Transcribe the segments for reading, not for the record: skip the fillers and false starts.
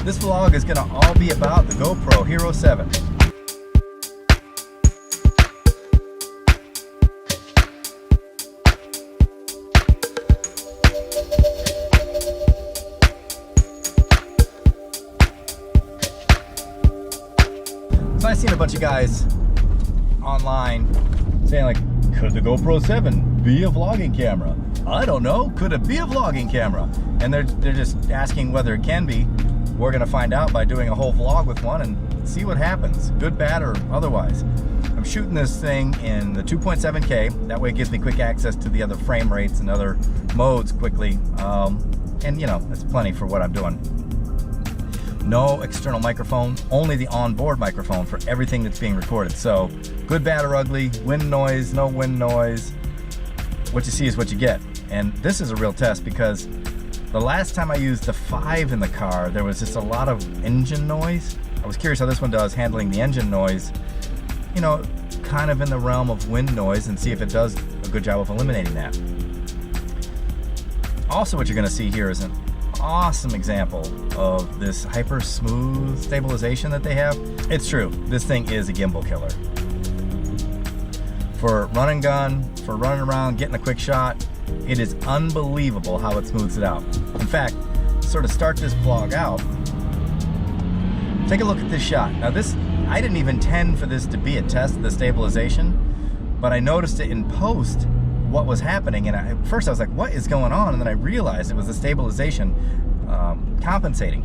This vlog is gonna all be about the GoPro Hero 7. So I've seen a bunch of guys online saying like, could the GoPro 7 be a vlogging camera? I don't know, could it be a vlogging camera? And they're just asking whether it can be. We're gonna find out by doing a whole vlog with one and see what happens, good, bad, or otherwise. I'm shooting this thing in the 2.7K, that way it gives me quick access to the other frame rates and other modes quickly. And you know, that's plenty for what I'm doing. No external microphone, only the onboard microphone for everything that's being recorded. So, good, bad, or ugly, wind noise, no wind noise, what you see is what you get. And this is a real test because the last time I used the 5 in the car, there was just a lot of engine noise. I was curious how this one does handling the engine noise, you know, kind of in the realm of wind noise, and see if it does a good job of eliminating that. Also, what you're gonna see here is an awesome example of this hyper smooth stabilization that they have. It's true, this thing is a gimbal killer. For run and gun, for running around, getting a quick shot, it is unbelievable how it smooths it out. In fact, to sort of start this vlog out, take a look at this shot. Now this, I didn't even intend for this to be a test of the stabilization, but I noticed it in post what was happening, and at first I was like, what is going on? And then I realized it was the stabilization compensating.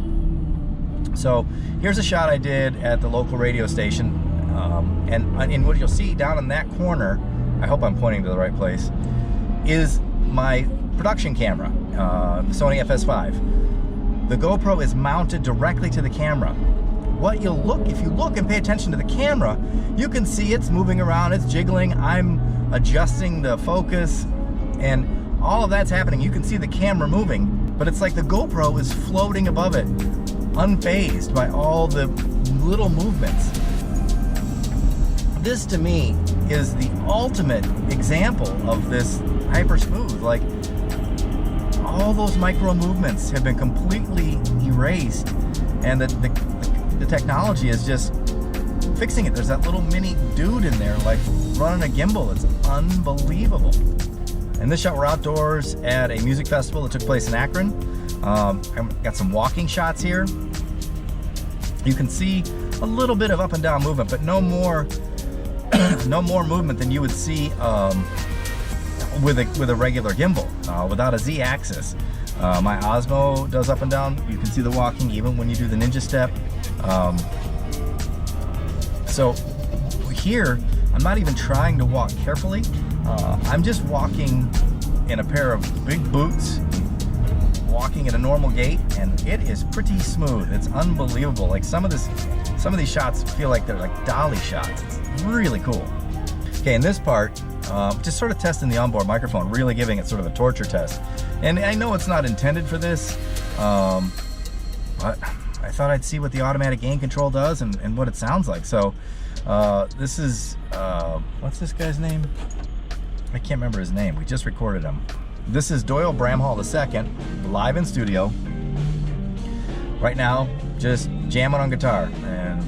So here's a shot I did at the local radio station, and what you'll see down in that corner, I hope I'm pointing to the right place, is my production camera, the Sony FS5. The GoPro is mounted directly to the camera. If you look and pay attention to the camera, you can see it's moving around, it's jiggling, I'm adjusting the focus, and all of that's happening. You can see the camera moving, but it's like the GoPro is floating above it, unfazed by all the little movements. This to me is the ultimate example of this hyper smooth. Like, all those micro movements have been completely erased, and the technology is just fixing it. There's that little mini dude in there like running a gimbal. It's unbelievable. And this shot, we're outdoors at a music festival that took place in Akron. I've got some walking shots here. You can see a little bit of up and down movement, but no more movement than you would see with a regular gimbal, without a Z-axis. My Osmo does up and down. You can see the walking even when you do the ninja step. So here, I'm not even trying to walk carefully. I'm just walking in a pair of big boots, walking at a normal gait, and it is pretty smooth. It's unbelievable. Like some of these shots feel like they're like dolly shots. It's really cool. Okay, in this part, just sort of testing the onboard microphone, really giving it sort of a torture test. And I know it's not intended for this, but I thought I'd see what the automatic gain control does and what it sounds like. So this is, what's this guy's name? I can't remember his name. We just recorded him. This is Doyle Bramhall II, live in studio. Right now, just jamming on guitar, and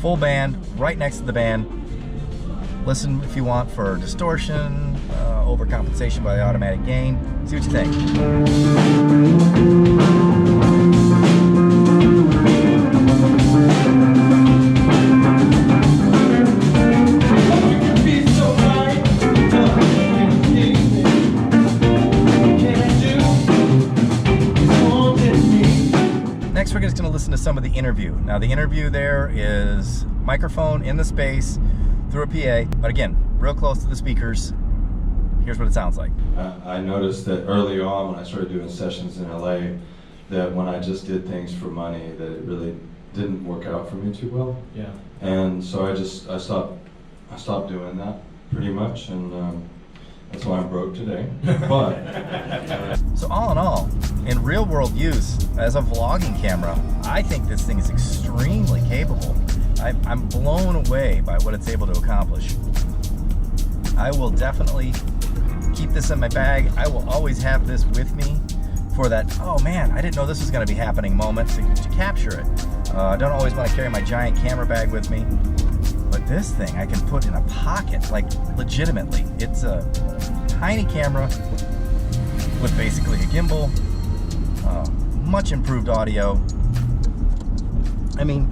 full band, right next to the band. Listen if you want for distortion, overcompensation by the automatic gain. See what you think. Next, we're just going to listen to some of the interview. Now, the interview there is microphone in the space through a PA, but again, real close to the speakers. Here's what it sounds like. I noticed that early on when I started doing sessions in LA, that when I just did things for money, that it really didn't work out for me too well. Yeah. And so I stopped doing that pretty much, and that's why I'm broke today. But so all in all, in real world use as a vlogging camera, I think this thing is extremely capable. I'm blown away by what it's able to accomplish. I will definitely keep this in my bag. I will always have this with me for that, oh man, I didn't know this was going to be happening moment to capture it. I don't always want to carry my giant camera bag with me, but this thing I can put in a pocket, like legitimately. It's a tiny camera with basically a gimbal, much improved audio. I mean,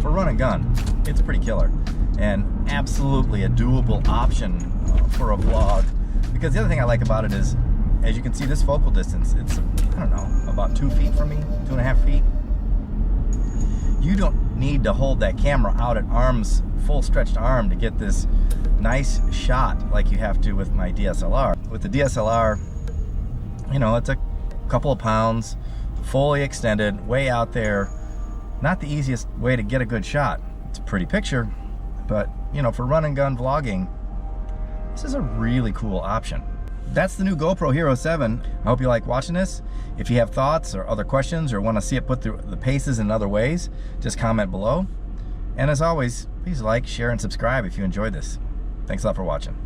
for run and gun, it's pretty killer, and absolutely a doable option for a vlog. Because the other thing I like about it is, as you can see, this focal distance, it's, I don't know, about 2 feet from me, 2.5 feet. You don't need to hold that camera out at arms, full stretched arm, to get this nice shot like you have to with my DSLR. With the DSLR, you know, it's a couple of pounds, fully extended, way out there. Not the easiest way to get a good shot. It's a pretty picture, but you know, for run and gun vlogging, this is a really cool option. That's the new GoPro Hero 7. I hope you like watching this. If you have thoughts or other questions or want to see it put through the paces in other ways, just comment below. And as always, please like, share, and subscribe if you enjoyed this. Thanks a lot for watching.